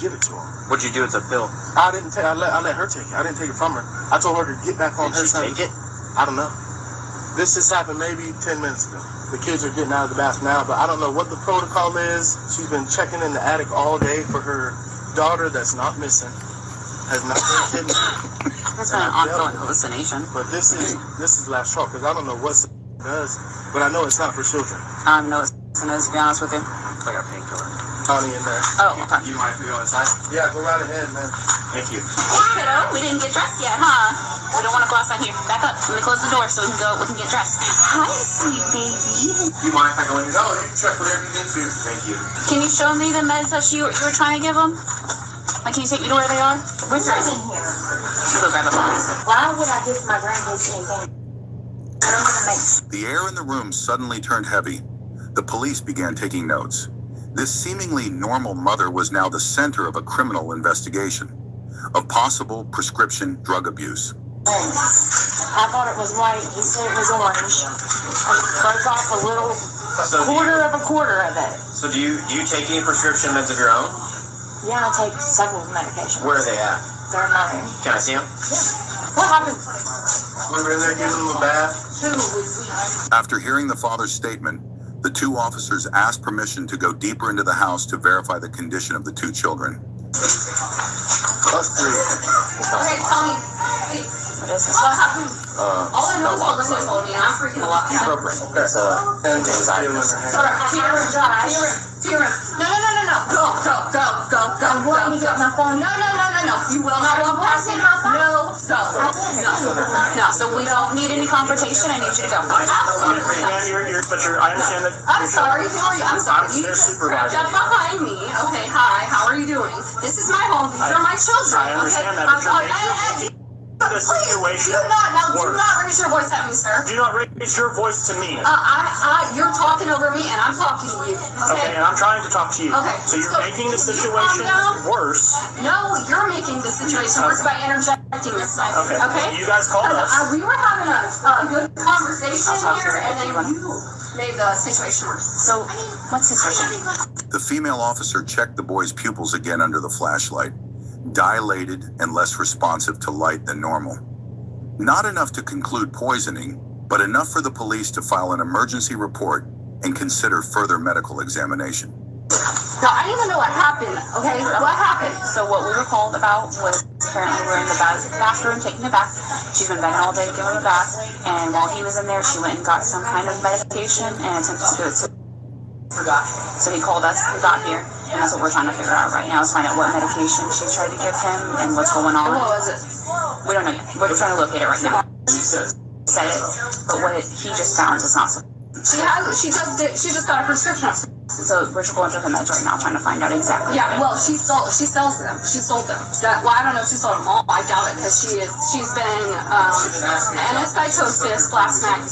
give it to him. What'd you do with the pill? I didn't take. I let her take it. I didn't take it from her. I told her to get back on her side. Did she take it? I don't know. This just happened maybe 10 minutes ago. The kids are getting out of the bath now, but I don't know what the protocol is. She's been checking in the attic all day for her daughter that's not missing. Has not been kidnapped. That's been an ongoing hallucination. But this is last straw because I don't know what it does, but I know it's not for children. No, it's to be honest with you. I got painkiller. Tony in there. Oh, okay. You mind if we go inside? Yeah, go right ahead, man. Thank you. Hey, kiddo, we didn't get dressed yet, huh? We don't want to go outside here. Back up. Let me close the door so we can get dressed. Hi, sweet baby. You mind if I go in? No, you can check whatever you need to. Thank you. Can you show me the meds that you were trying to give them? Like, can you take me to where they are? Where's yours? in here? We'll go grab a box. Why would I give my grandkids anything? I don't want to make. The air in the room suddenly turned heavy. The police began taking notes. This seemingly normal mother was now the center of a criminal investigation of possible prescription drug abuse. I thought it was white. He said it was orange. I broke off a little quarter of it. So do you take any prescription meds of your own? Yeah, I take several medications. Where are they at? They're mine. Can I see them? Yeah. What happened? We were in there giving them a bath. After hearing the father's statement, the two officers asked permission to go deeper into the house to verify the condition of the two children. Us three. Okay, tell me. What is this? What happened? All I know is walk. Melissa told me, and I'm freaking out. That's anxiety. Tira. No. Go. I'm going to get my phone. No. You will not walk past me. No. No, so we don't need any confrontation. I need you to go. I understand that. I'm sorry. Who are you? I'm sorry. I'm their supervisor. Jump behind me. Okay, hi. How are you doing? This is my home. These are my children. I understand that, but you're making the situation do not raise your voice at me, sir. Do not raise your voice to me. You're talking over me, and I'm talking to you. Okay, and I'm trying to talk to you. Okay. So you're making the situation worse. No, you're making the situation worse by interjecting this stuff. Okay. You guys called us. We were having a good conversation here, and then you made the situation worse. So, what's his situation? The female officer checked the boy's pupils again under the flashlight, dilated and less responsive to light than normal. Not enough to conclude poisoning, but enough for the police to file an emergency report and consider further medical examination. No, I didn't even know what happened, okay? What happened? So what we were called about was apparently we're in the bathroom taking a bath. She's been begging all day to give him a bath, and while he was in there, she went and got some kind of medication and attempted to do it. So he called us, we got here, and that's what we're trying to figure out right now, is find out what medication she tried to give him and what's going on. What was it? We don't know yet. We're trying to locate it right now. Said it, but what he just found is not so. She just got a prescription. So we're going through the meds right now, trying to find out exactly. Yeah, well, she sells them. She sold them. Well, I don't know if she sold them all. I doubt it, because she's been anesthetosis last night.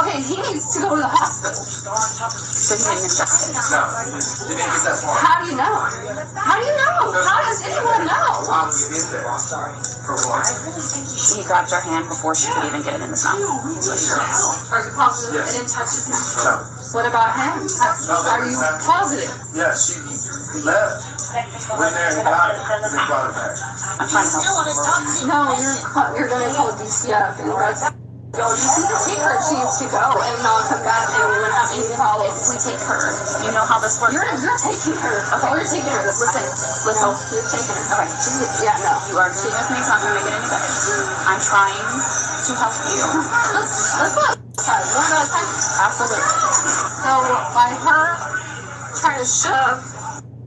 Okay, he needs to go to the hospital. So he didn't ingest it. No, they didn't get that far. How do you know? How does anyone know? For what? He grabbed her hand before she could even get it in his mouth. Are you positive it didn't touch his mouth? No. What about him? Are you positive? Yeah, she left. Went there and got it. And then brought it back. I'm trying to help. No, you're gonna call DCF and go. You see the take her, she needs to go and not come back, and we wouldn't have any problems if we take her. You know how this works? You're taking her. Okay, you're taking her. Listen. You're taking her. Okay. Yeah, no. You are doing with me, it's not going to make it any better. I'm trying to help you. Let's go outside. We're going outside. Absolutely. So, by her trying to shove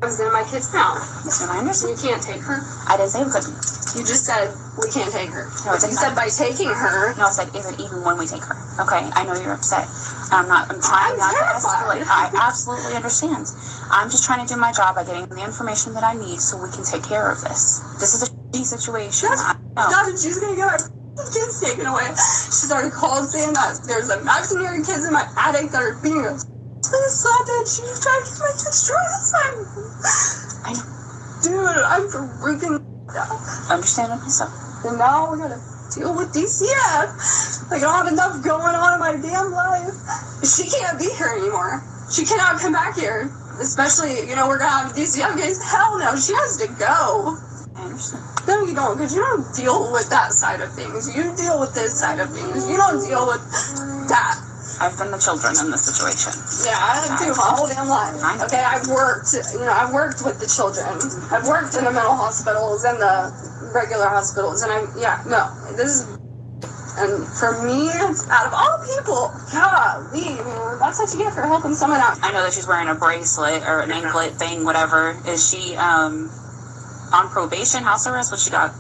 drugs in my kid's mouth, Listen, I understand. you can't take her. I didn't say we couldn't. You just said we can't take her. No, You said by taking her. No, I said, is it even when we take her? Okay, I know you're upset. I'm trying not to escalate. I absolutely understand. I'm just trying to do my job by getting the information that I need so we can take care of this. This is a shitty situation. She's gonna get my kids taken away. She's already called saying that there's imaginary kids in my attic that are being assaulted. She's trying to get my kids destroyed. I know. Dude, I'm freaking out. Understandably so. And now we're gonna deal with DCF. Like, I don't have enough going on in my damn life. She can't be here anymore. She cannot come back here. especially, you know, we're gonna have these young kids. Hell no, she has to go. I understand. No, you don't, because you don't deal with that side of things. You deal with this side of things. You don't deal with that. I've been the children in this situation. Yeah, I do my whole damn life. Okay, I've worked with the children. I've worked in the mental hospitals and the regular hospitals, and and for me, out of all people, golly, man, that's what you get for helping someone out. I know that she's wearing a bracelet or an anklet thing, whatever. Is she on probation, house arrest? What she got?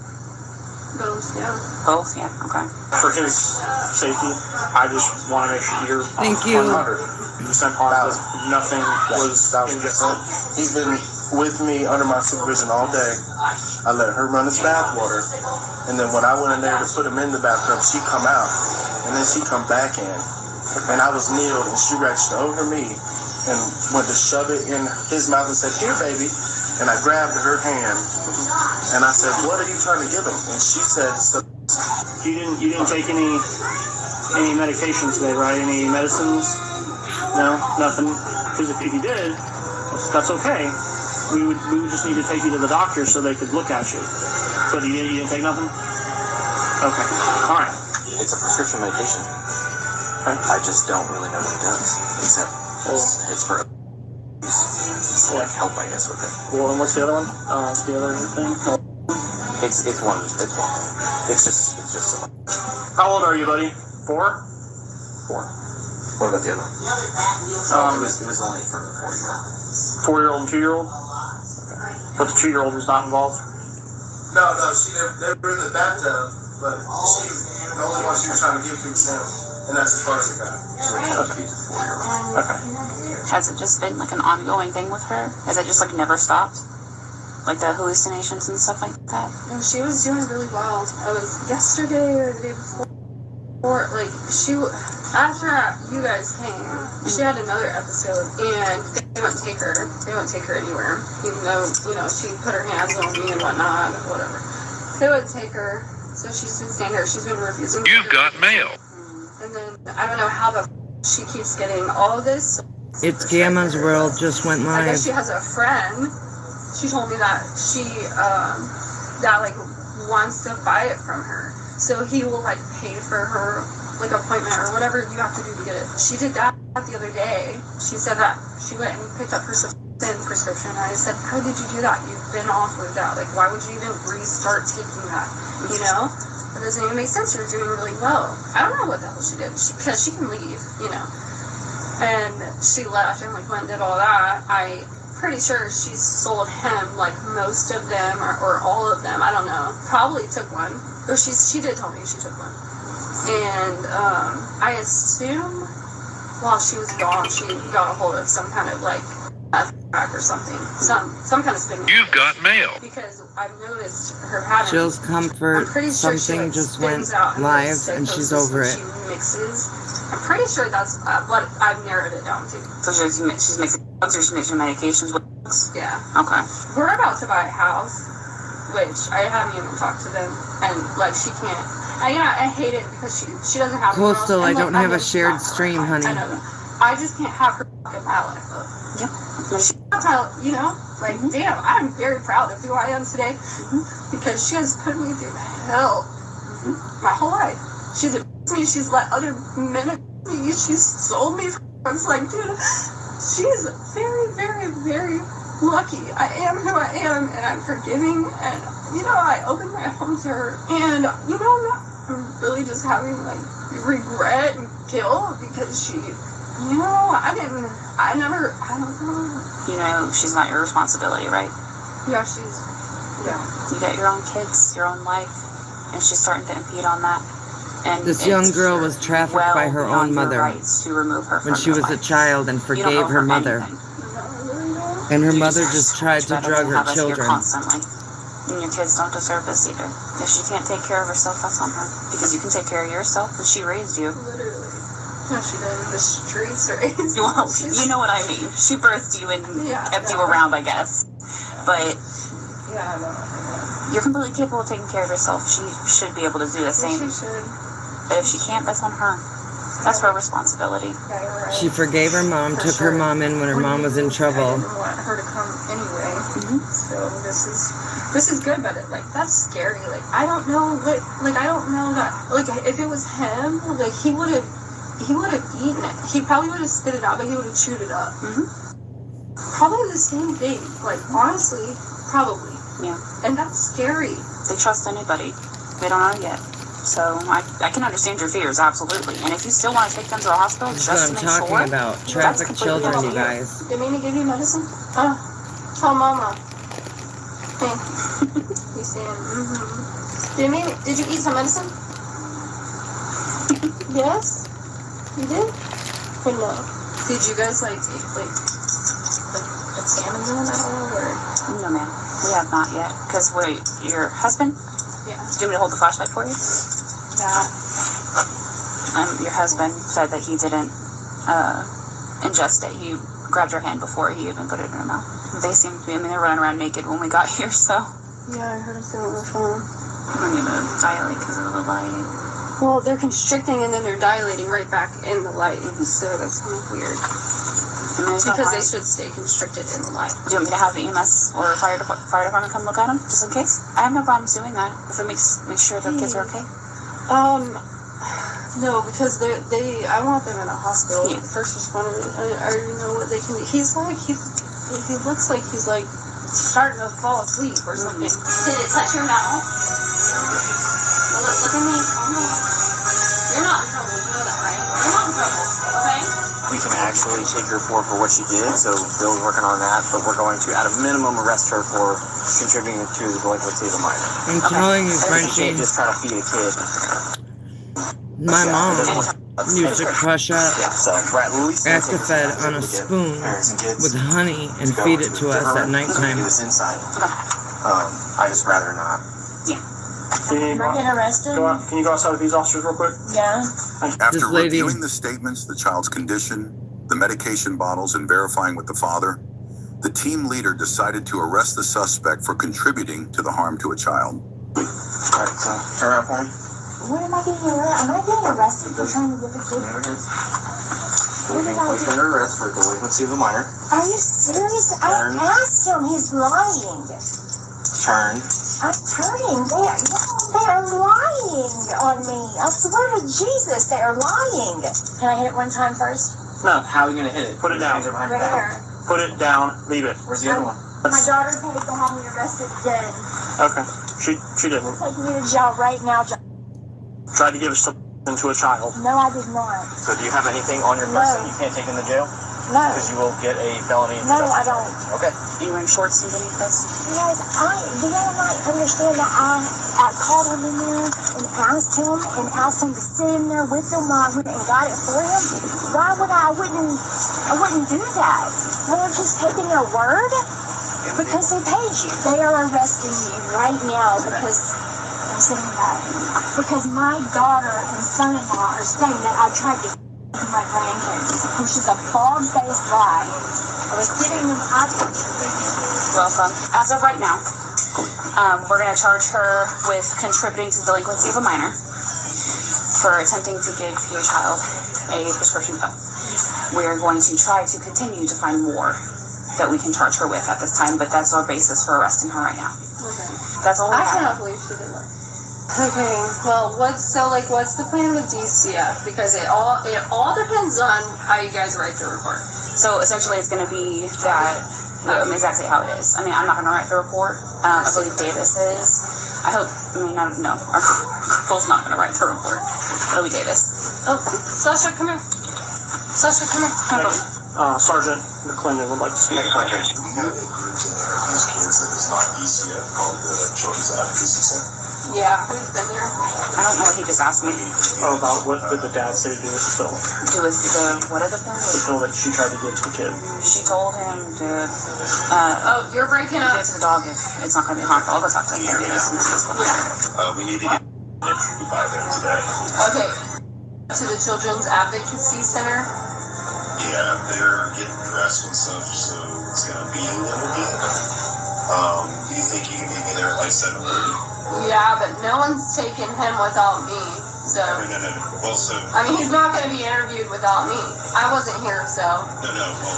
Both, yeah. Both, yeah, okay. For his safety, I just want to make sure you're Thank you. 100% positive. Nothing was indifferent. He's been with me under my supervision all day. I let her run his bathwater, and then when I went in there to put him in the bathtub, she come out, and then she come back in, and I was kneeled, and she reached over me and went to shove it in his mouth and said, "Here, baby." And I grabbed her hand, and I said, "What are you trying to give him?" And she said, You didn't take any medication today, right? Any medicines? No, nothing. Because if you did, that's okay. We would just need to take you to the doctor so they could look at you. So you didn't take nothing? Okay. All right. It's a prescription medication. Okay. I just don't really know what it does, except it's for like help, I guess, with it. Well, and what's the other one? The other thing? It's one. It's just a How old are you, buddy? 4? 4. What about the other one? It was only for the 4-year-old. 4-year-old and 2-year-old? But the 2-year-old was not involved? No, she never in the bathtub, but the only one she was trying to give to was him, and that's as far as it got. Okay. Has it just been like an ongoing thing with her? Has it just like never stopped? Like the hallucinations and stuff like that? No, she was doing really well. It was yesterday or the day before. Like, after you guys came, she had another episode, and they wouldn't take her. They wouldn't take her anywhere, even though, you know, she put her hands on me and whatnot, whatever. They wouldn't take her, so she's been staying there. She's been refusing. You've got mail. And then I don't know how she keeps getting all of this. It's Gamma's World just went I guess live. she has a friend. She told me that she wants to buy it from her, so he will like pay for her like appointment or whatever you have to do to get it. She did that the other day. She said that she went and picked up her prescription. I said, "How did you do that? You've been off with that. Like, why would you even restart taking that? You know, it doesn't even make sense. You're doing really well." I don't know what the hell she did because she can leave, you know. And she left and like went and did all that. I'm pretty sure she sold him like most of them or all of them. I don't know. Probably took one. Or she did tell me she took one. And I assume while she was gone, she got a hold of some kind of like crack or something. Some kind of stimulant. You've got mail. Because I've noticed her pattern. Jill's Comfort, I'm pretty sure something she, like, just went spins out live into and she's psychosis over when it. She mixes. I'm pretty sure that's what I've narrowed it down to. So she's mixing drugs or she's mixing medications with drugs? Yeah. Okay. We're about to buy a house, which I haven't even talked to them, and like she can't. I hate it because she doesn't have. Coastal, I don't have a just shared not stream, qualified. honey. I know that. I just can't have her in my life. Yep. That's how, you know, like, damn, I'm very proud of who I am today because she has put me through hell my whole life. She's abused me. She's let other men abuse me. She's sold me. It's like, dude, she's very, very, very lucky. I am who I am, and I'm forgiving. And you know, I opened my home to her, and you know, I'm really just having like regret and guilt because she, you know, I don't know. You know, she's not your responsibility, right? Yeah. You got your own kids, your own life, and she's starting to impede on that. And This young girl was trafficked by her own mother to remove her when she was a child and forgave her mother. And her mother just tried to drug her children. Constantly. And your kids don't deserve this either. If she can't take care of herself, that's on her. Because you can take care of yourself, and she raised you. Literally. No, she did in the streets, right? Well, you know what I mean. She birthed you and kept you around, I guess. But you're completely capable of taking care of yourself. She should be able to do the same. She should. But if she can't, that's on her. That's her responsibility. Yeah, you're right. She forgave her mom, For took her sure. mom in when her mom was in I trouble. didn't want her to come anyway. Mhm. So this is good, but that's scary. Like I don't know what, I don't know that, if it was him, he would have eaten it. He probably would have spit it out, but he would have chewed it up. Mhm. Probably the same thing. Honestly, probably. Yeah. And that's scary. They trust anybody. They don't know yet. So I can understand your fears, absolutely. And if you still want to take them to the hospital That's just what to I'm make talking sure, about. that's Traffic completely children, up to you you. guys. Did mean to give you medicine? Tell mama. Hey. He's saying, Did you eat some medicine? Yes? You did? Or no? Did you guys examine them at all, or? No, ma'am. We have not yet. Because wait, your husband? Yeah. Do you want me to hold the flashlight for you? Yeah. Your husband said that he didn't ingest it. He grabbed your hand before he even put it in her mouth. They seem to be, they're running around naked when we got here, so. Yeah, I heard him say on the phone. I'm going to dilate because of the lighting. Well, they're constricting and then they're dilating right back in the light, so that's kind of weird. Because they should stay constricted in the light. Do you want me to have the EMS or fire department come look at them, just in case? I have no problems doing that, if it makes sure the kids are okay. No, because I want them in a hospital. Yeah. First responders, I already know what they can do. He looks like he's starting to fall asleep or something. Did it touch your mouth? Well, look at me. You're not in trouble. You know that, right? You're not in trouble, okay? We can actually take her for what she did, so Bill's working on that, but we're going to, at a minimum, arrest her for contributing to the delinquency of a minor. I'm telling you, She Frenchie, can't just try to feed a kid. my mom used to crush up Yeah, so we're at least Actifed on a spoon with honey and feed it to us at nighttime. This inside. I just rather not. Can you go outside with these officers real quick? Yeah. After This lady- reviewing the statements, the child's condition, the medication bottles, and verifying with the father, the team leader decided to arrest the suspect for contributing to the harm to a child. Alright, so turn around for me. What am I getting arrested? Am I getting arrested for trying to give a kid? We're being placed under arrest for delinquency of a minor. Are you serious? I asked him. He's lying. Turn. I'm turning. They are lying on me. I swear to Jesus, they are lying. Can I hit it one time first? No. How are you going to hit it? Put it down. Right here. Put it down. Leave it. Where's the other one? My daughter paid to have me arrested dead. Okay. She didn't. Take me to jail right now. Tried to give something to a child. No, I did not. So do you have anything on your person you can't take in the jail? No. Because you will get a felony. No, I don't. Okay. Are you wearing shorts underneath this? Yes, do y'all not understand that I called him in there and asked him to sit in there with him while I went and got it for him? Why would I wouldn't do that. They're just taking their word because they paid you. They are arresting you right now because I'm saying that. Because my daughter and son-in-law are saying that I tried to my grandkids, which is a bald-faced lie. I was giving them Welcome. As of right now, we're going to charge her with contributing to the delinquency of a minor for attempting to give your child a prescription pill. We are going to try to continue to find more that we can charge her with at this time, but that's our basis for arresting her right now. Okay. That's all we I have. cannot believe she did that. Okay, well, what's the plan with DCF? Because it all depends on how you guys write the report. So essentially, it's going to be that exactly how it is. I mean, I'm not going to write the report. I believe Davis is. I hope. I mean, no, our girl's not going to write the report. It'll be Davis. Oh, Sasha, come here. Sasha, come here. Sergeant McClendon would like to speak. These kids that is not DCF called the Children's Advocacy Center. Yeah, we've been there. I don't know what he just asked me. Oh, about what did the dad say to do with the pill? Do with what other thing? The pill that she tried to give to the kid. She told him to Oh, you're breaking give up. it to the dog if it's not going to be harmful. I'll go talk to him. We need to get by them today. Okay. To the Children's Advocacy Center. Yeah, they're getting dressed and stuff, so it's gonna be a little bit. Do you think you can meet me there at like 7:30? Yeah, but no one's taking him without me. So, No. Well, so, I mean, he's not going to be interviewed without me. I wasn't here, so well,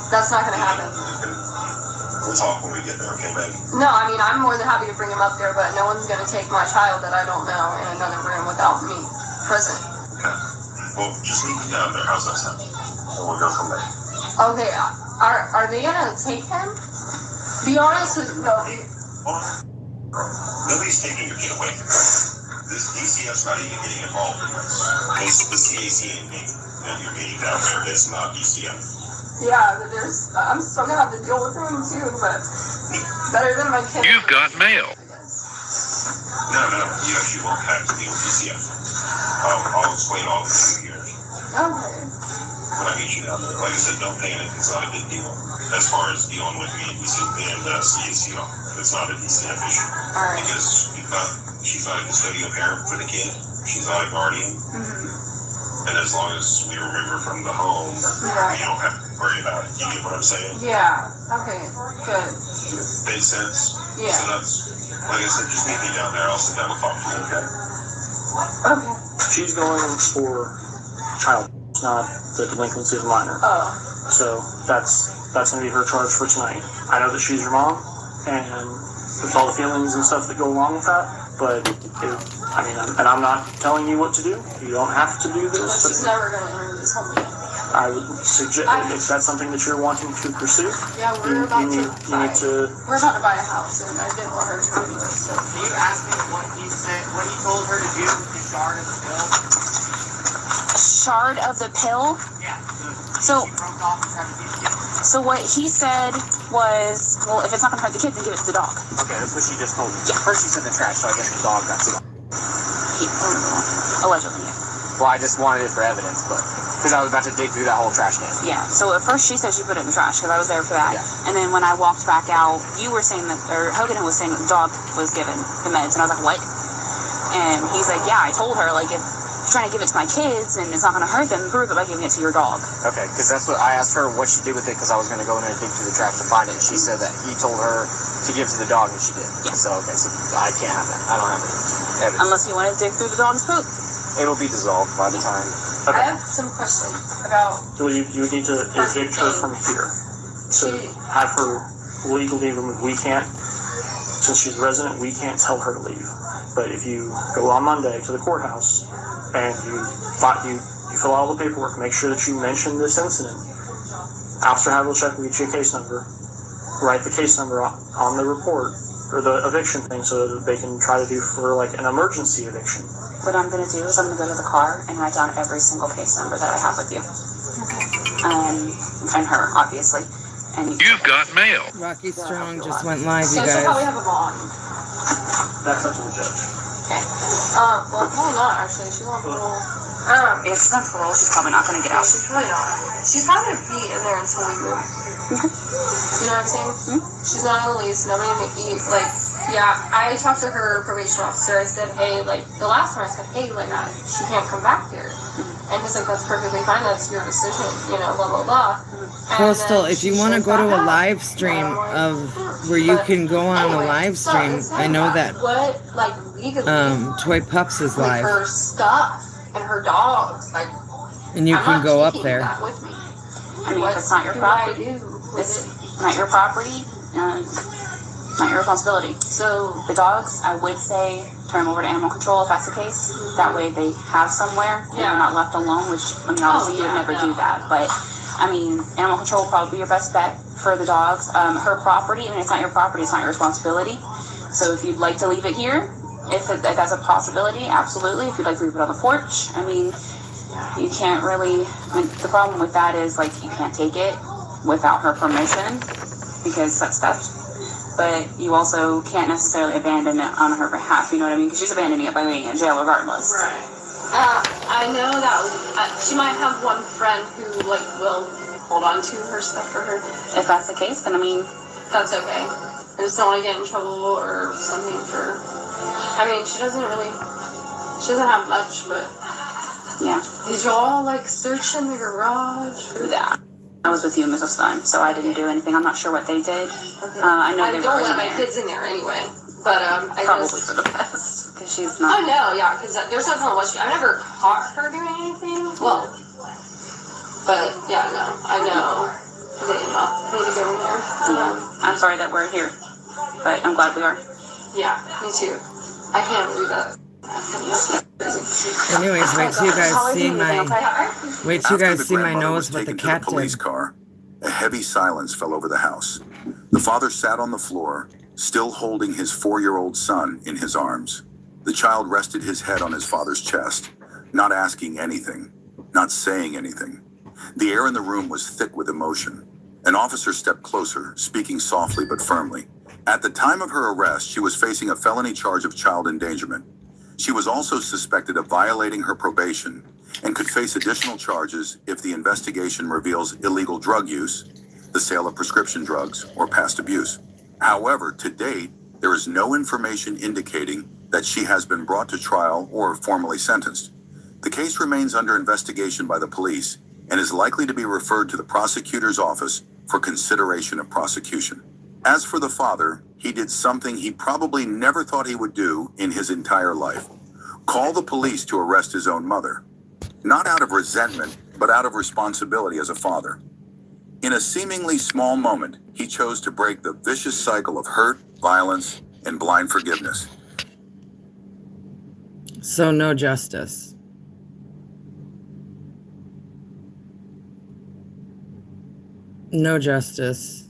that's not going to happen. we'll talk when we get there, okay, baby? No, I mean, I'm more than happy to bring him up there, but no one's going to take my child that I don't know in another room without me present. Okay. Well, just meet me down there. How's that sound? And we'll go from there. Okay, are they going to take him? Be honest with me. Nobody's taking your kid away from us. This DCF's not even getting involved in this. It's the CAC and me that you're meeting down there. It's not DCF. Yeah, but I'm still going to have to deal with him too, but better than my kid. You've got mail. No, you actually won't have to deal with DCF. I'll explain all this to you here Okay. when I meet you down there. Like I said, don't panic. It's not a big deal. As far as dealing with me and CACO, it's not a DCF issue. All right. Because she's not a custodial parent for the kid. She's not a guardian. And as long as we remember from the home, we don't have to worry about it. You get what I'm saying? Yeah. Okay. Good. Makes sense? Yeah. So that's, like I said, just meet me down there. I'll sit down and talk to you, okay? Okay. She's going for child, not the delinquency of a minor. Oh. So that's going to be her charge for tonight. I know that she's your mom, and with all the feelings and stuff that go along with that, but I'm not telling you what to do. You don't have to do this. She's never going to learn this whole thing. I would suggest, if that's something that you're wanting to pursue, Yeah, we're about you need to. We're about to buy a house, and I didn't want her to do this. So. Can you ask me what he said, what he told her to do with the shard of the pill? A shard of the pill? Yeah. So- She broke off and tried to beat the kid. So what he said was, well, if it's not going to hurt the kids, then give it to the dog. Okay, that's what she just told me. Yeah. First she said the trash, so I guess the dog got to it. Allegedly. Well, I just wanted it for evidence, but because I was about to dig through that whole trash can. Yeah, so at first she said she put it in the trash because I was there for that. Yeah. And then when I walked back out, you were saying that, or Hogan was saying that the dog was given the meds. And I was like, what? And he's like, yeah, I told her, like, if you're trying to give it to my kids and it's not going to hurt them, prove it by giving it to your dog. Okay, because that's what I asked her what she did with it because I was going to go in there and dig through the trash to find it. And she said that he told her to give it to the dog, and she did. Yeah. So, okay, so I can't have that. I don't have it. Unless you want to dig through the dog's poop. It'll be dissolved by the time. I have some questions about. Well, you would need to evict her from here. So have her legally removed. We can't, since she's a resident, we can't tell her to leave. But if you go on Monday to the courthouse and you fill out all the paperwork, make sure that you mention this incident. After have a check, we get you a case number. Write the case number on the report or the eviction thing so that they can try to do for like an emergency eviction. What I'm going to do is I'm going to go to the car and write down every single case number that I have with you. And her, obviously. And You've got mail. Rocky Strong just went live, So you she'll probably guys. have a bond. That's up to the judge. Okay. Well, probably not actually. She's on parole. if she's on parole, she's probably not going to get out. She's probably not. She's probably gonna be in there until we move. You know what I'm saying? She's not on the lease. Nobody to eat. Like, yeah. I talked to her probation officer. I said, hey, like the last time I said, hey, like she can't come back here. And he's like, that's perfectly fine. That's your decision. You know, blah blah blah. Postal, if you want to go to a live stream of where you can go on a live stream, I know that what like legally Toy Pups is live, her stuff and her dogs, like, and you I'm can not go up taking there. that with me. I mean, if it's not your do I property, do with it's it? not your property, not your responsibility. So the dogs, I would say, turn them over to animal control if that's the case. That way they have somewhere and they're not left alone, which, I mean, obviously you would never do that. But, I mean, animal control would probably be your best bet for the dogs. Her property, I mean, it's not your property, it's not your responsibility. So if you'd like to leave it here, if that's a possibility, absolutely. If you'd like to leave it on the porch, I mean, you can't really, I mean, the problem with that is, like, you can't take it without her permission because that's theft. But you also can't necessarily abandon it on her behalf, you know what I mean? Because she's abandoning it by being in jail regardless. Right. I know that she might have one friend who, like, will hold on to her stuff for her. If that's the case, then I mean, That's okay. I just don't want to get in trouble or something for... I mean, she doesn't have much, but... yeah. Did y'all, like, search in the garage? Yeah. I was with you, Mrs. Stein, so I didn't do anything. I'm not sure what they did. Okay. I know I they don't were let in my there. kids in there anyway, but I Probably just... for the best. Because she's Oh not. no, yeah, because there's no telling what I never caught her doing anything. Well, but yeah, no, I know. They need to go in there. I'm sorry that we're here, but I'm glad we are. Yeah, me too. I can't believe that. Anyways, wait till you guys see my After the grandmother was nose with the taken to cat police did. car, a heavy silence fell over the house. The father sat on the floor, still holding his 4-year-old son in his arms. The child rested his head on his father's chest, not asking anything, not saying anything. The air in the room was thick with emotion. An officer stepped closer, speaking softly but firmly. At the time of her arrest, she was facing a felony charge of child endangerment. She was also suspected of violating her probation and could face additional charges if the investigation reveals illegal drug use, the sale of prescription drugs, or past abuse. However, to date, there is no information indicating that she has been brought to trial or formally sentenced. The case remains under investigation by the police and is likely to be referred to the prosecutor's office for consideration of prosecution. As for the father, he did something he probably never thought he would do in his entire life. Call the police to arrest his own mother. Not out of resentment, but out of responsibility as a father. In a seemingly small moment, he chose to break the vicious cycle of hurt, violence, and blind forgiveness. So no justice. No justice.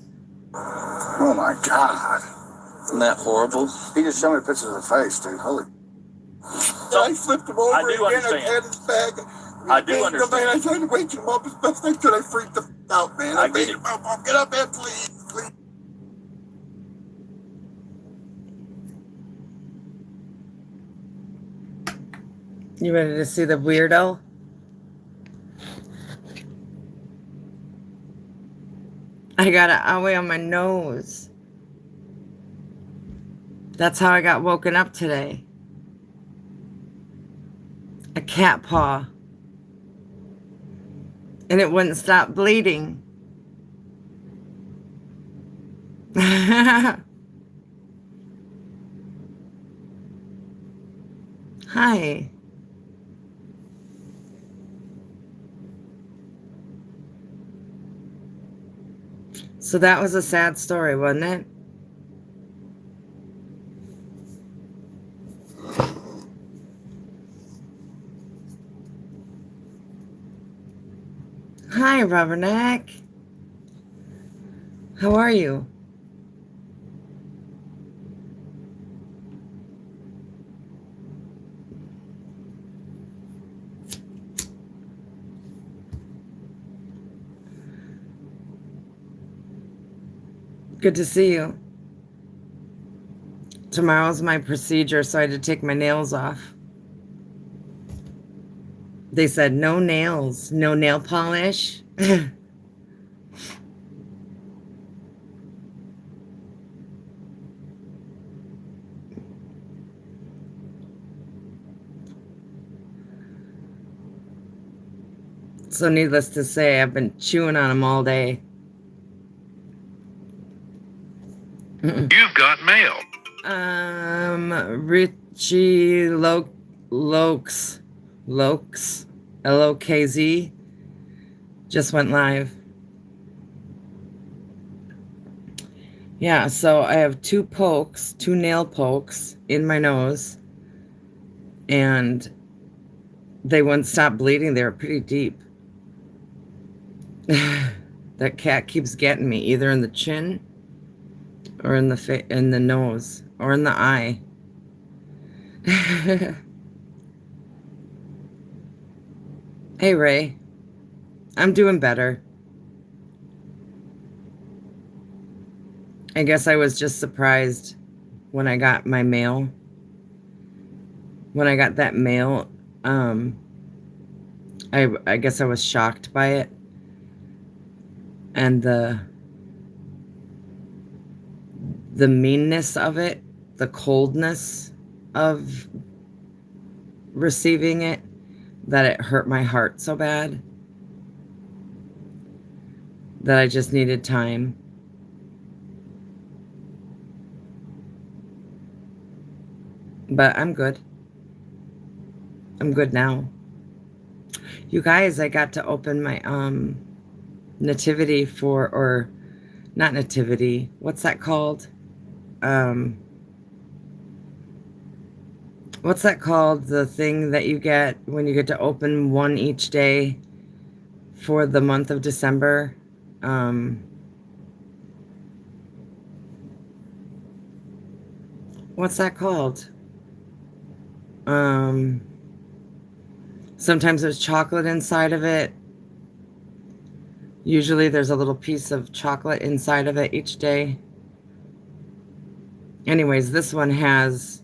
Oh my God. Isn't that horrible? He just showed me pictures of her face, dude. Holy. So, I flipped him over again. I had his bag. I do understand. Man, I tried to wake him up as best I could. I freaked him out, man. I made him up. Get up, man, please. Please. You ready to see the weirdo? I got an owie on my nose. That's how I got woken up today. A cat paw. And it wouldn't stop bleeding. Hi. So that was a sad story, wasn't it? Hi, Rubberneck. How are you? Good to see you. Tomorrow's my procedure, so I had to take my nails off. They said no nails, no nail polish. So needless to say, I've been chewing on them all day. You've got mail. Richie Lokes, Lokz, just went live. Yeah, so I have two nail pokes in my nose, and they wouldn't stop bleeding. They were pretty deep. That cat keeps getting me, either in the chin or in the nose or in the eye. Hey, Ray. I'm doing better. I guess I was just surprised when I got my mail. When I got that mail, I guess I was shocked by it. And the meanness of it, the coldness of receiving it, that it hurt my heart so bad that I just needed time. But I'm good. I'm good now. You guys, I got to open my nativity for, or not nativity, what's that called? What's that called? The thing that you get when you get to open one each day for the month of December. What's that called? Sometimes there's chocolate inside of it. Usually there's a little piece of chocolate inside of it each day. Anyways, this one has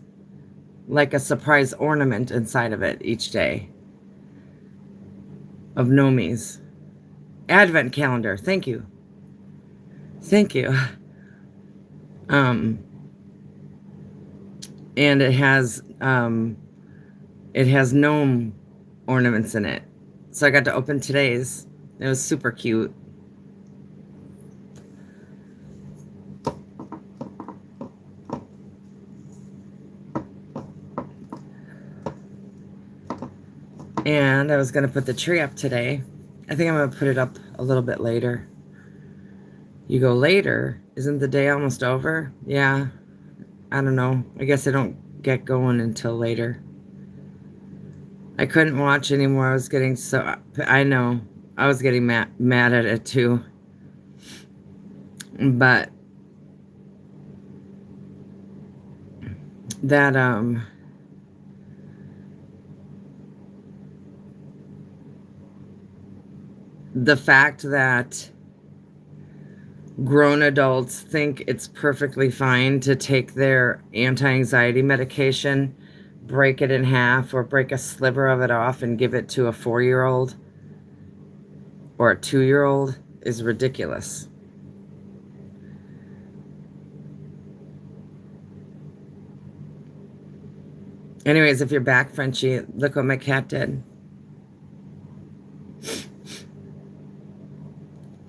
like a surprise ornament inside of it each day. Of Nomi's. Advent calendar. Thank you. Thank you. And it has gnome ornaments in it. So I got to open today's. It was super cute. And I was going to put the tree up today. I think I'm going to put it up a little bit later. You go later? Isn't the day almost over? Yeah. I don't know. I guess I don't get going until later. I couldn't watch anymore. I was getting so... I know. I was getting mad at it too. But... that, the fact that grown adults think it's perfectly fine to take their anti-anxiety medication, break it in half, or break a sliver of it off and give it to a 4-year-old or a 2-year-old is ridiculous. Anyways, if you're back, Frenchie, look what my cat did.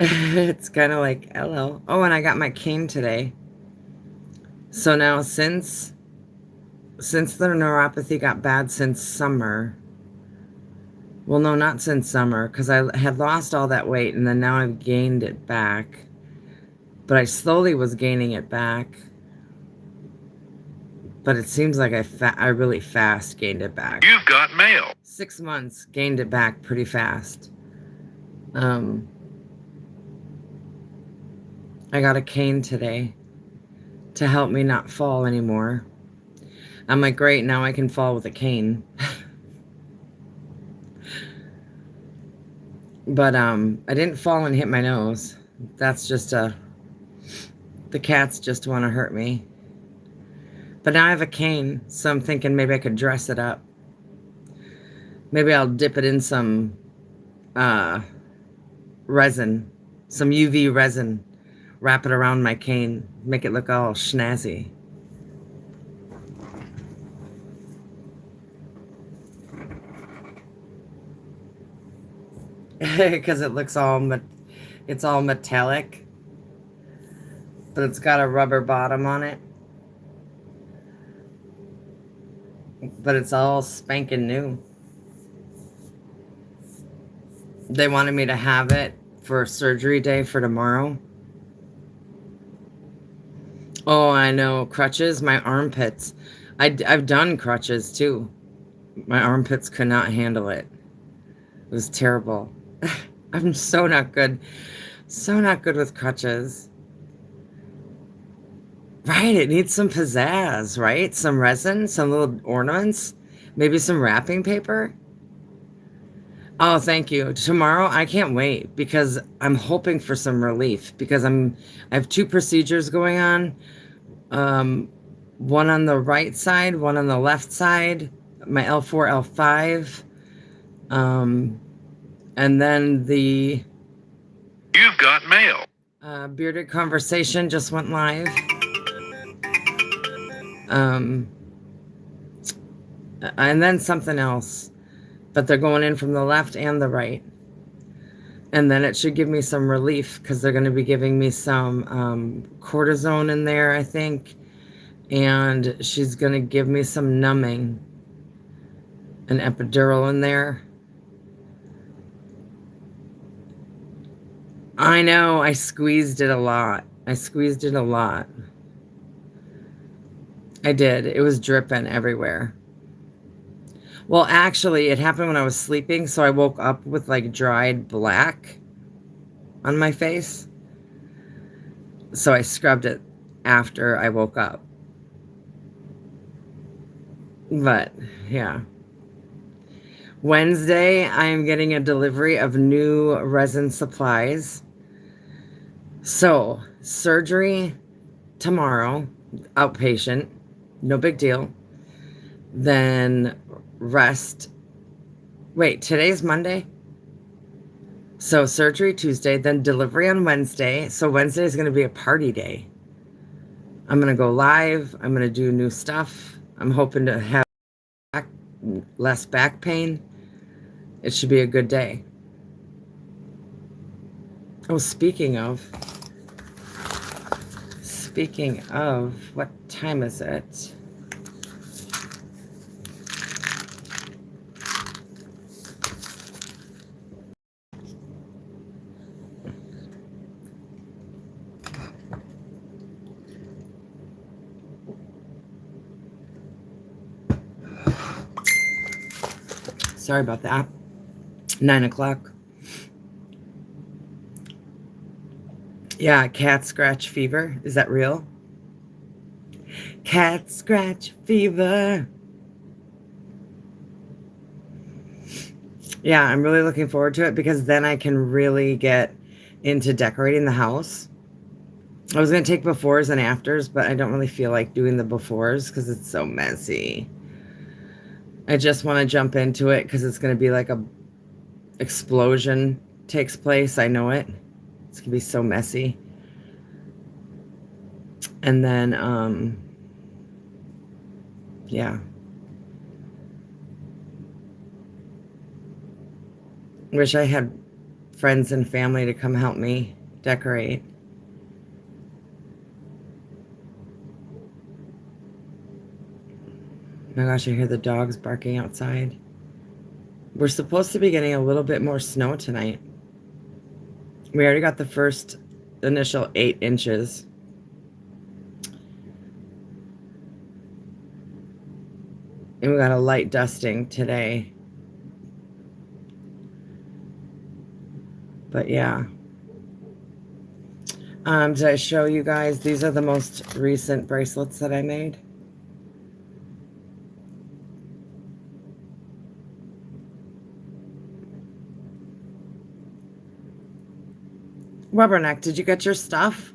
It's kind of like, hello. Oh, and I got my cane today. So now since the neuropathy got bad since summer, well, no, not since summer, because I had lost all that weight and then now I've gained it back. But I slowly was gaining it back. But it seems like I really fast gained it back. You've got mail. 6 months, gained it back pretty fast. I got a cane today to help me not fall anymore. I'm like, great, now I can fall with a cane. But I didn't fall and hit my nose. That's just the cats just want to hurt me. But now I have a cane, so I'm thinking maybe I could dress it up. Maybe I'll dip it in some resin, some UV resin. Wrap it around my cane, make it look all snazzy. Because it looks it's all metallic, but it's got a rubber bottom on it. But it's all spanking new. They wanted me to have it for surgery day for tomorrow. Oh, I know. Crutches, my armpits. I've done crutches too. My armpits could not handle it. It was terrible. I'm so not good. So not good with crutches. Right, it needs some pizzazz, right? Some resin, some little ornaments, maybe some wrapping paper. Oh, thank you. Tomorrow, I can't wait because I'm hoping for some relief because I have 2 procedures going on. One on the right side, one on the left side, my L4, L5. And then the... You've got mail. Bearded Conversation just went live. And then something else. But they're going in from the left and the right. And then it should give me some relief because they're going to be giving me some cortisone in there, I think. And she's going to give me some numbing, an epidural in there. I know, I squeezed it a lot. I squeezed it a lot. I did. It was dripping everywhere. Well, actually, it happened when I was sleeping, so I woke up with like dried black on my face. So I scrubbed it after I woke up. But, yeah. Wednesday, I am getting a delivery of new resin supplies. So, surgery tomorrow, outpatient, no big deal. Then rest. Wait, today's Monday? So surgery Tuesday, then delivery on Wednesday. So Wednesday is going to be a party day. I'm going to go live. I'm going to do new stuff. I'm hoping to have less back pain. It should be a good day. Oh, speaking of, what time is it? Sorry about that. 9 o'clock. Yeah, cat scratch fever. Is that real? Cat scratch fever. Yeah, I'm really looking forward to it because then I can really get into decorating the house. I was going to take befores and afters, but I don't really feel like doing the befores because it's so messy. I just want to jump into it because it's going to be like a explosion takes place. I know it. It's going to be so messy. And then, yeah. Wish I had friends and family to come help me decorate. Oh my gosh, I hear the dogs barking outside. We're supposed to be getting a little bit more snow tonight. We already got the first initial 8 inches. And we got a light dusting today. But yeah. Did I show you guys? These are the most recent bracelets that I made. Rubberneck, did you get your stuff?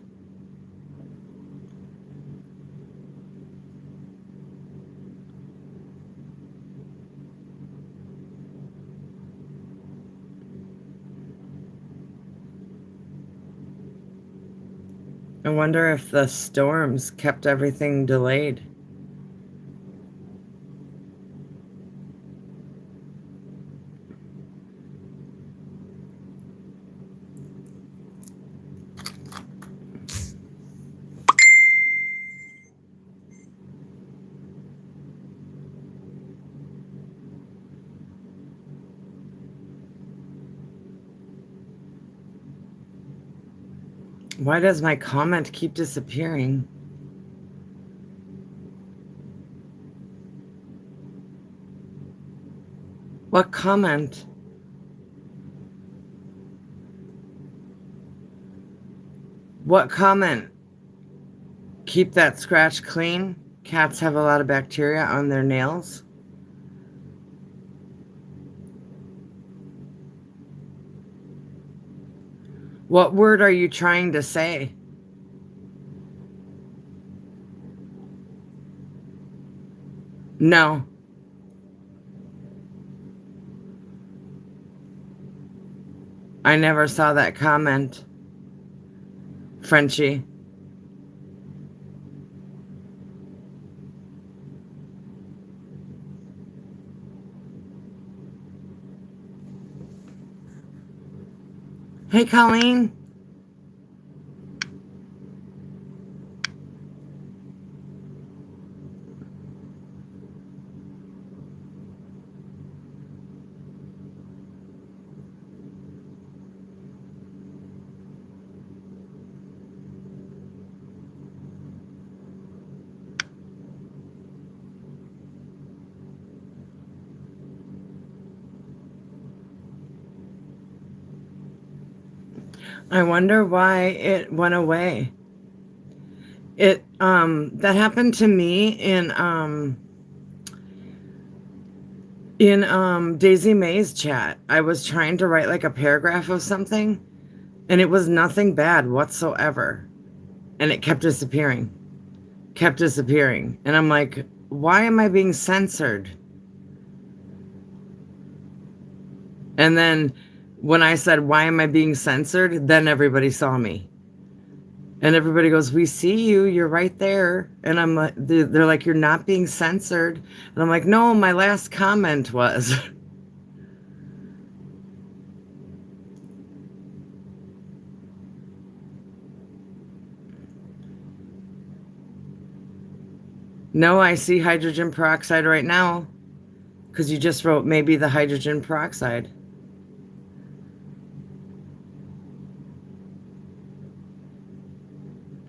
I wonder if the storms kept everything delayed. Why does my comment keep disappearing? What comment? What comment? Keep that scratch clean. Cats have a lot of bacteria on their nails. What word are you trying to say? No. I never saw that comment. Frenchie. Hey, Colleen. I wonder why it went away. It that happened to me in Daisy May's chat. I was trying to write like a paragraph of something, and it was nothing bad whatsoever. And it kept disappearing. Kept disappearing. And I'm like, why am I being censored? And then when I said, why am I being censored? Then everybody saw me. And everybody goes, we see you. You're right there. And I'm like, they're like, you're not being censored. And I'm like, no, my last comment was. No, I see hydrogen peroxide right now. Because you just wrote maybe the hydrogen peroxide.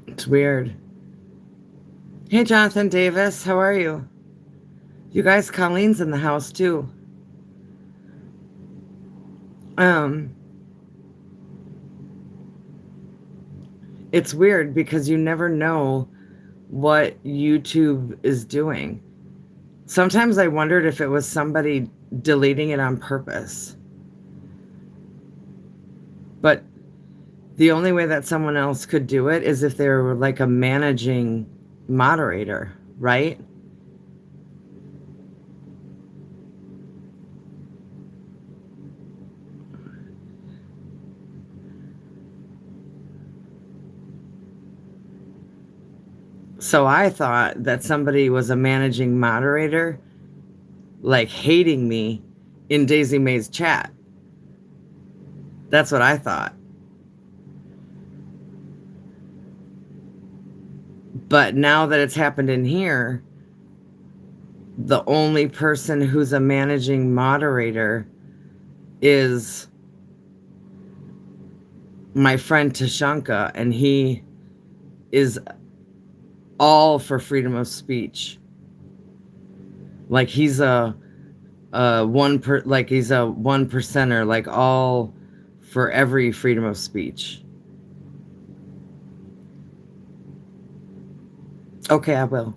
It's weird. Hey, Jonathan Davis, how are you? You guys, Colleen's in the house too. It's weird because you never know what YouTube is doing. Sometimes I wondered if it was somebody deleting it on purpose. But the only way that someone else could do it is if they were like a managing moderator, right? So I thought that somebody was a managing moderator, like hating me in Daisy May's chat. That's what I thought. But now that it's happened in here, the only person who's a managing moderator is my friend Tashanka, and he is all for freedom of speech. Like he's a one percenter, like all for every freedom of speech. Okay, I will.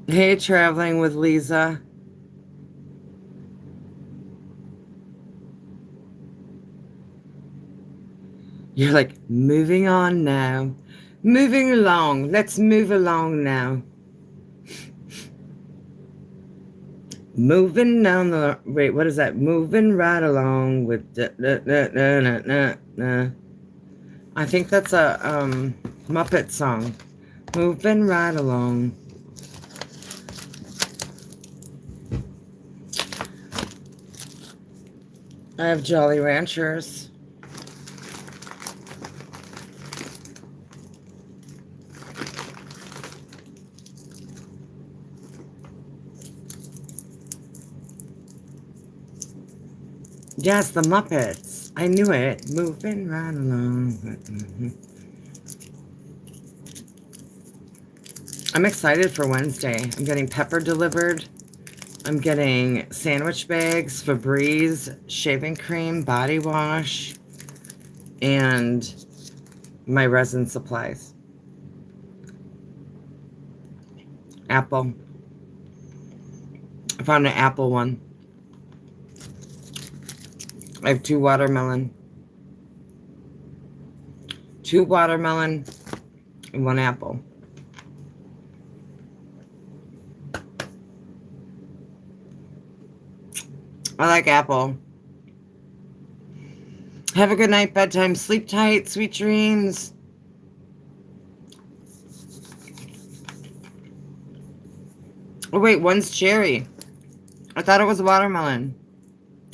Hey, traveling with Lisa. You're like, moving on now. Moving along. Let's move along now. Moving down the... Wait, what is that? Moving right along with... I think that's a Muppet song. Moving right along. I have Jolly Ranchers. Yes, the Muppets. I knew it. Moving right along. I'm excited for Wednesday. I'm getting pepper delivered. I'm getting sandwich bags, Febreze, shaving cream, body wash, and my resin supplies. Apple. I found an apple one. I have 2 watermelon. 2 watermelon and 1 apple. I like apple. Have a good night, bedtime. Sleep tight, sweet dreams. Oh, wait, one's cherry. I thought it was watermelon.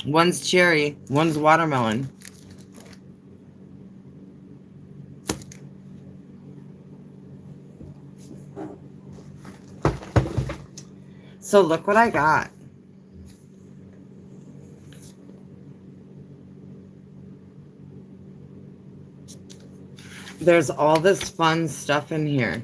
One's cherry, one's watermelon. So look what I got. There's all this fun stuff in here.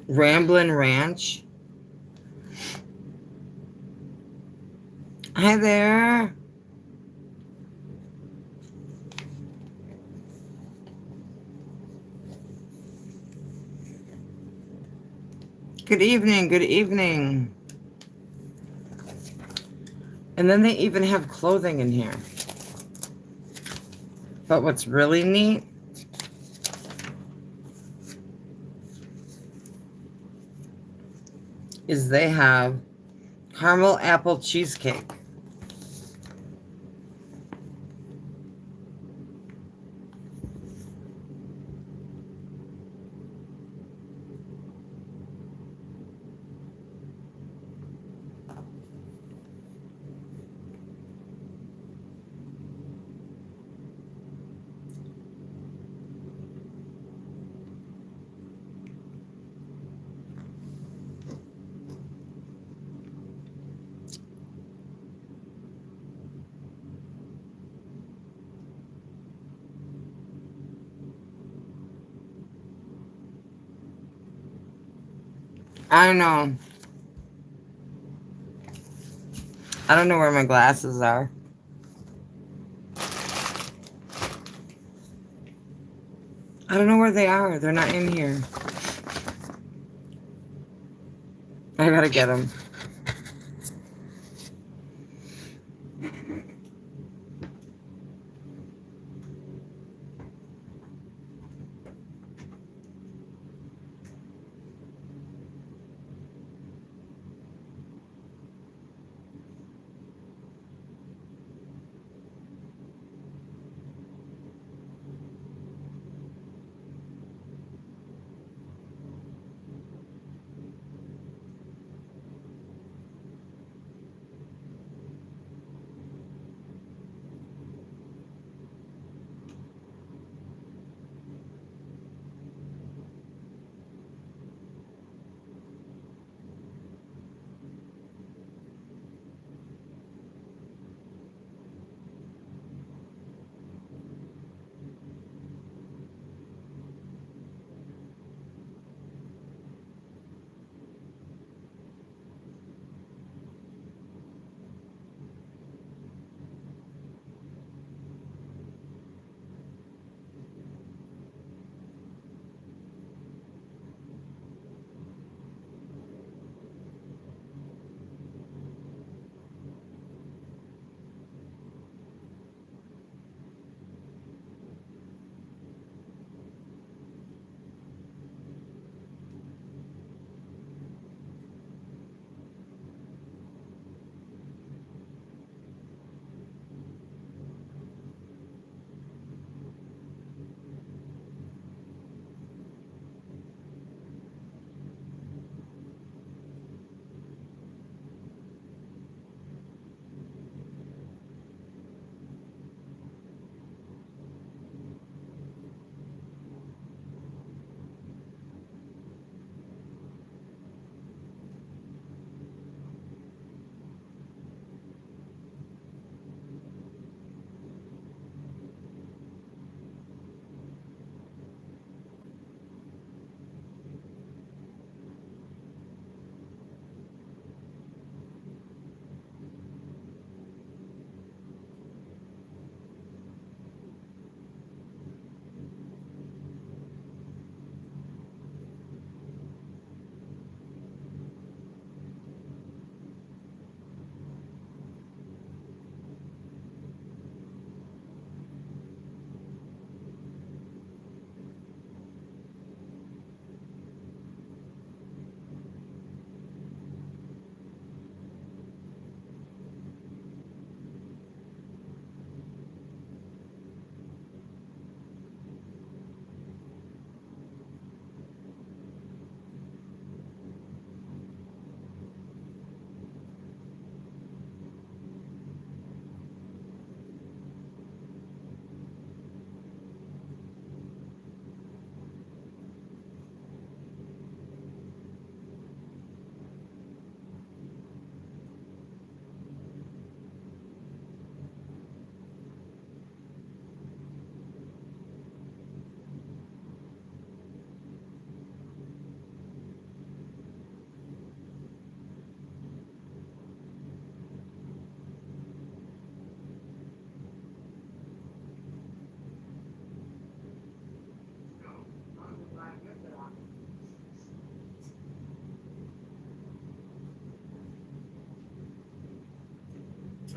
Ramblin' Ranch. Hi there. Good evening, good evening. And then they even have clothing in here. But what's really neat is they have caramel apple cheesecake. I don't know. I don't know where my glasses are. I don't know where they are. They're not in here. I gotta get them.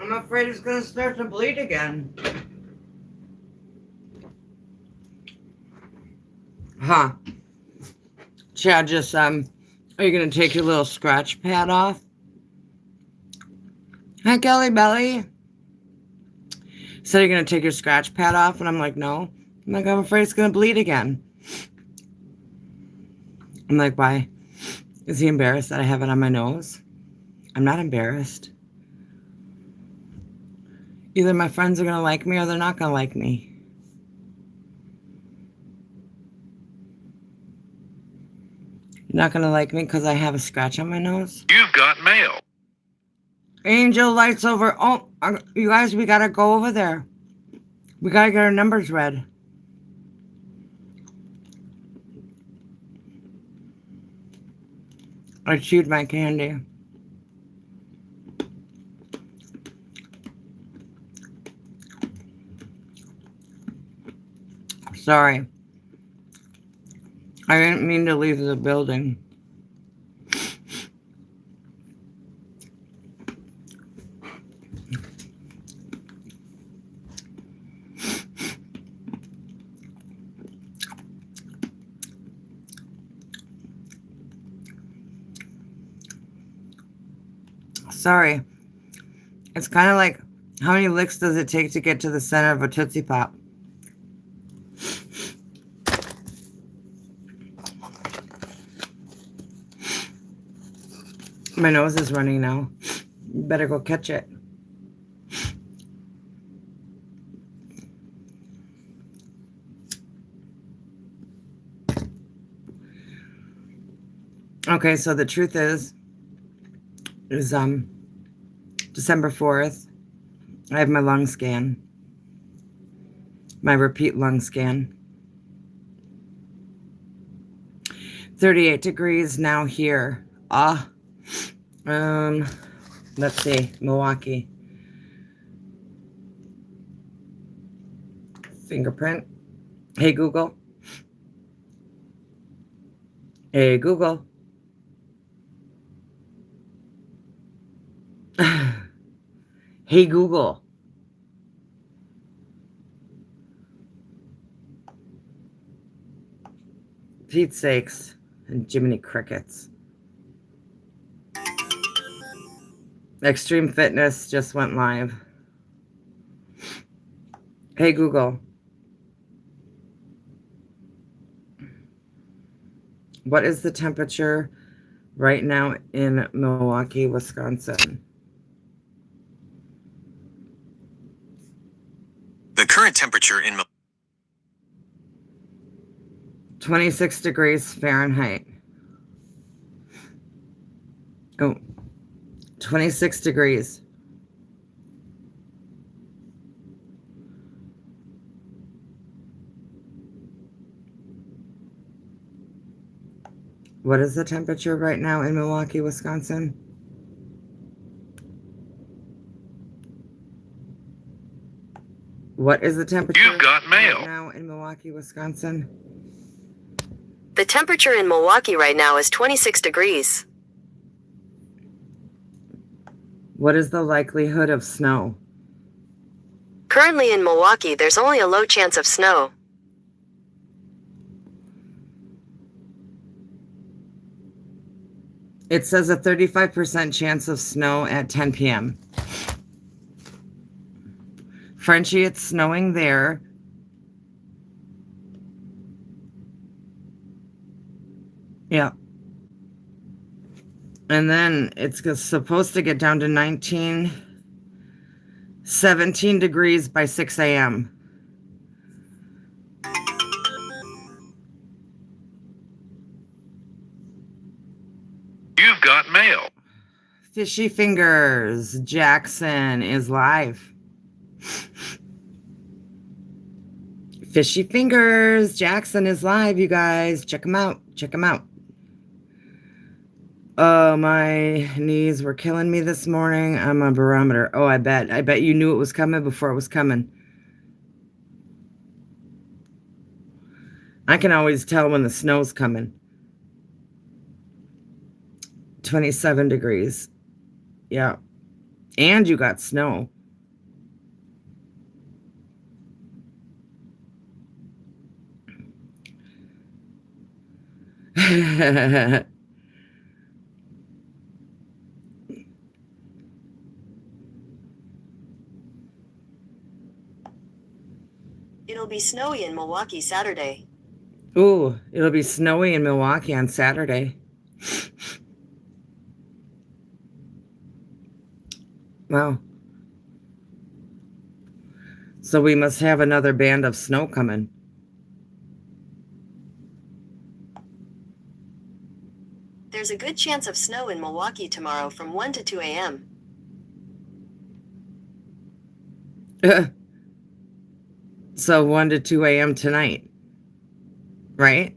I'm afraid it's going to start to bleed again. Huh. Chad just, are you going to take your little scratch pad off? Hi, Kelly Belly. So you're going to take your scratch pad off? And I'm like, no. I'm like, I'm afraid it's going to bleed again. I'm like, why? Is he embarrassed that I have it on my nose? I'm not embarrassed. Either my friends are going to like me or they're not going to like me. You're not going to like me because I have a scratch on my nose? You've got mail. Angel lights over. Oh, you guys, we got to go over there. We got to get our numbers read. I chewed my candy. Sorry. I didn't mean to leave the building. Sorry. It's kind of like, how many licks does it take to get to the center of a Tootsie Pop? My nose is running now. You better go catch it. Okay, so the truth is December 4th, I have my lung scan. My repeat lung scan. 38 degrees now here. Let's see, Milwaukee. Fingerprint. Hey, Google. Hey, Google. Hey, Google. Pete's sakes. And Jiminy Crickets. Extreme Fitness just went live. Hey, Google. What is the temperature right now in Milwaukee, Wisconsin? The current temperature in 26 degrees Fahrenheit. Oh, 26 degrees. What is the temperature right now in Milwaukee, Wisconsin? What is the temperature You've got mail. right now in Milwaukee, Wisconsin? The temperature in Milwaukee right now is 26 degrees. What is the likelihood of snow? Currently in Milwaukee, there's only a low chance of snow. It says a 35% chance of snow at 10 p.m. Frenchie, it's snowing there. Yeah. And then it's supposed to get down to 17 degrees by 6 a.m. You've got mail. Fishy Fingers Jackson is live. Fishy Fingers Jackson is live, you guys. Check him out. Check him out. Oh, my knees were killing me this morning. I'm a barometer. Oh, I bet you knew it was coming before it was coming. I can always tell when the snow's coming. 27 degrees. Yeah. And you got snow. It'll be snowy in Milwaukee Saturday. Ooh, it'll be snowy in Milwaukee on Saturday. Wow. So we must have another band of snow coming. There's a good chance of snow in Milwaukee tomorrow from 1 to 2 a.m. So 1 to 2 a.m. tonight. Right?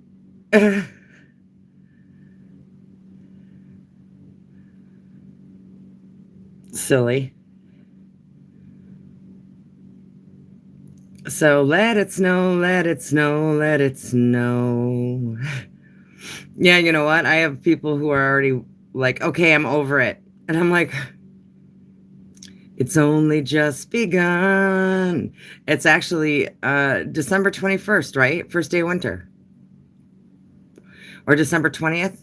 Silly. So let it snow, let it snow, let it snow. Yeah, you know what? I have people who are already like, okay, I'm over it. And I'm like, it's only just begun. It's actually December 21st, right? First day of winter. Or December 20th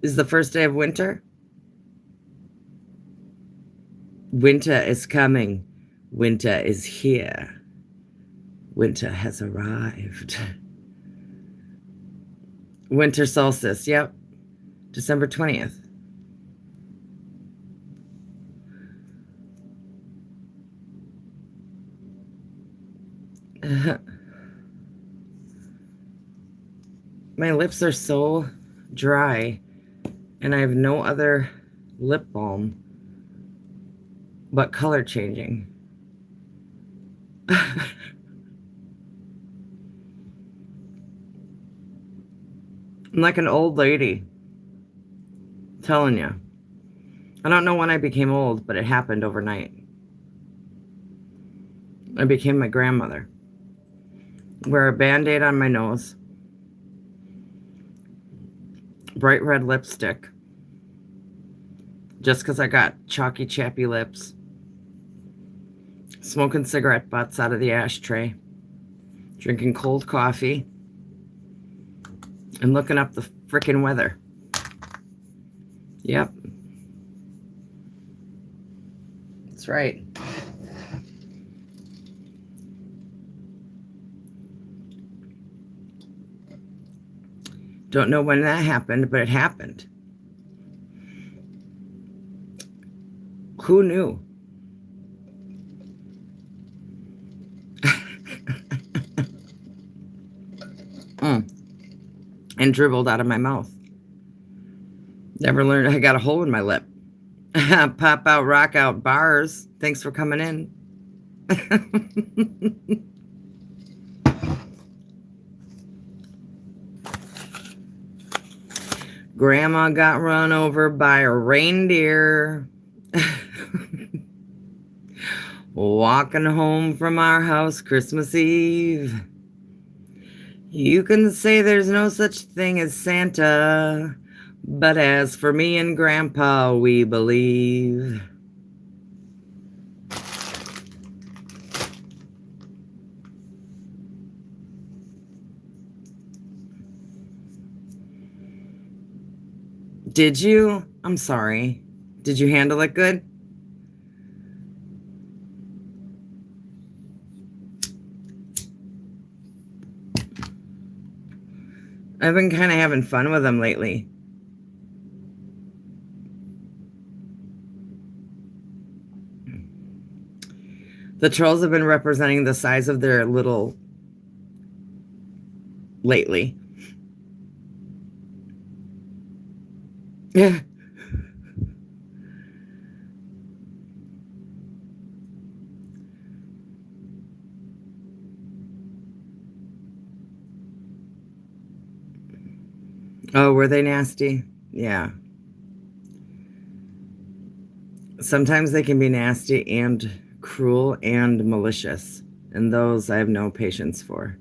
is the first day of winter. Winter is coming. Winter is here. Winter has arrived. Winter solstice, yep. December 20th. My lips are so dry, and I have no other lip balm but color changing. I'm like an old lady. I'm telling you. I don't know when I became old, but it happened overnight. I became my grandmother. Wear a Band-Aid on my nose. Bright red lipstick. Just because I got chalky, chappy lips. Smoking cigarette butts out of the ashtray. Drinking cold coffee. And looking up the frickin' weather. Yep. That's right. Don't know when that happened, but it happened. Who knew? And dribbled out of my mouth. Never learned I got a hole in my lip. Pop out, rock out bars. Thanks for coming in. Grandma got run over by a reindeer. Walking home from our house Christmas Eve. You can say there's no such thing as Santa, but as for me and Grandpa, we believe. Did you? I'm sorry. Did you handle it good? I've been kind of having fun with them lately. The trolls have been representing the size of their little lately. Yeah. Oh, were they nasty? Yeah. Sometimes they can be nasty and cruel and malicious. And those I have no patience for.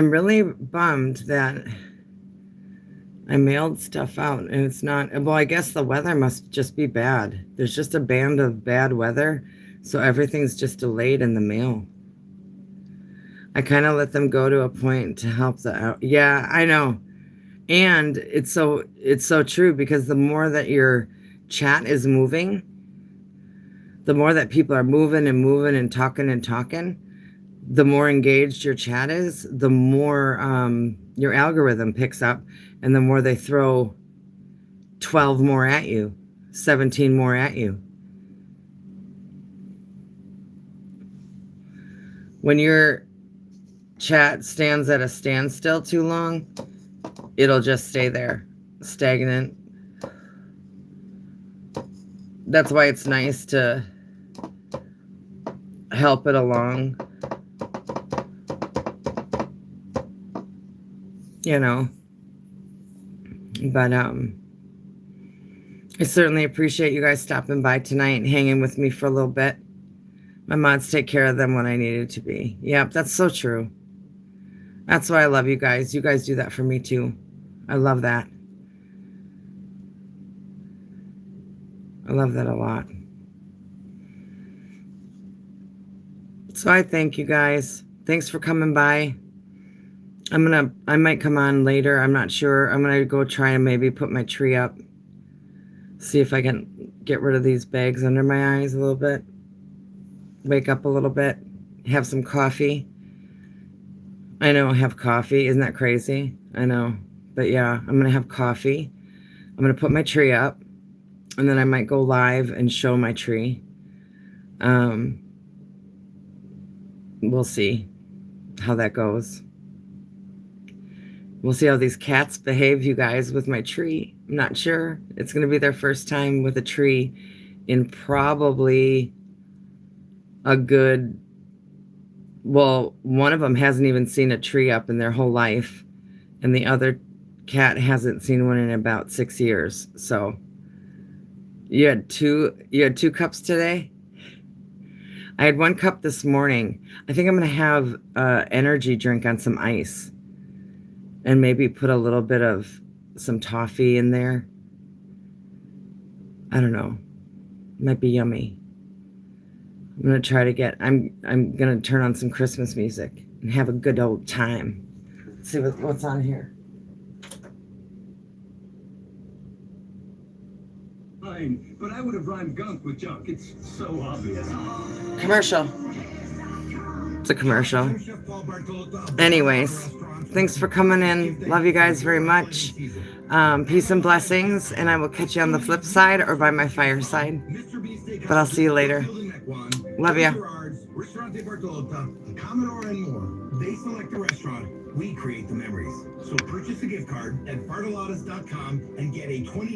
I'm really bummed that I mailed stuff out and it's not, well, I guess the weather must just be bad. There's just a band of bad weather, so everything's just delayed in the mail. I kind of let them go to a point to help the out. Yeah, I know. And it's so true, because the more that your chat is moving, the more that people are moving and talking, the more engaged your chat is, the more your algorithm picks up, and the more they throw 12 more at you, 17 more at you. When your chat stands at a standstill too long, it'll just stay there, stagnant. That's why it's nice to help it along. You know, but I certainly appreciate you guys stopping by tonight and hanging with me for a little bit. My mods take care of them when I needed to be. Yep, that's so true. That's why I love you guys. You guys do that for me too. I love that. I love that a lot. So I thank you guys. Thanks for coming by. I might come on later. I'm not sure. I'm going to go try and maybe put my tree up. See if I can get rid of these bags under my eyes a little bit. Wake up a little bit. Have some coffee. I know, have coffee. Isn't that crazy? I know. But yeah, I'm going to have coffee. I'm going to put my tree up. And then I might go live and show my tree. We'll see how that goes. We'll see how these cats behave, you guys, with my tree. I'm not sure. It's going to be their first time with a tree in probably a good... Well, one of them hasn't even seen a tree up in their whole life. And the other cat hasn't seen one in about 6 years. So, you had two cups today? I had 1 cup this morning. I think I'm going to have an energy drink on some ice. And maybe put a little bit of some toffee in there. I don't know. Might be yummy. I'm going to try to get... I'm going to turn on some Christmas music and have a good old time. Let's see what's on here. Fine, but I would have rhymed gunk with junk. It's so obvious. Commercial. It's a commercial. Anyways, thanks for coming in. Love you guys very much. Peace and blessings, and I will catch you on the flip side or by my fireside. But I'll see you later. Love ya. Commodore and more. They select the restaurant. We create the memories. So purchase a gift card at bartolotas.com and get a 20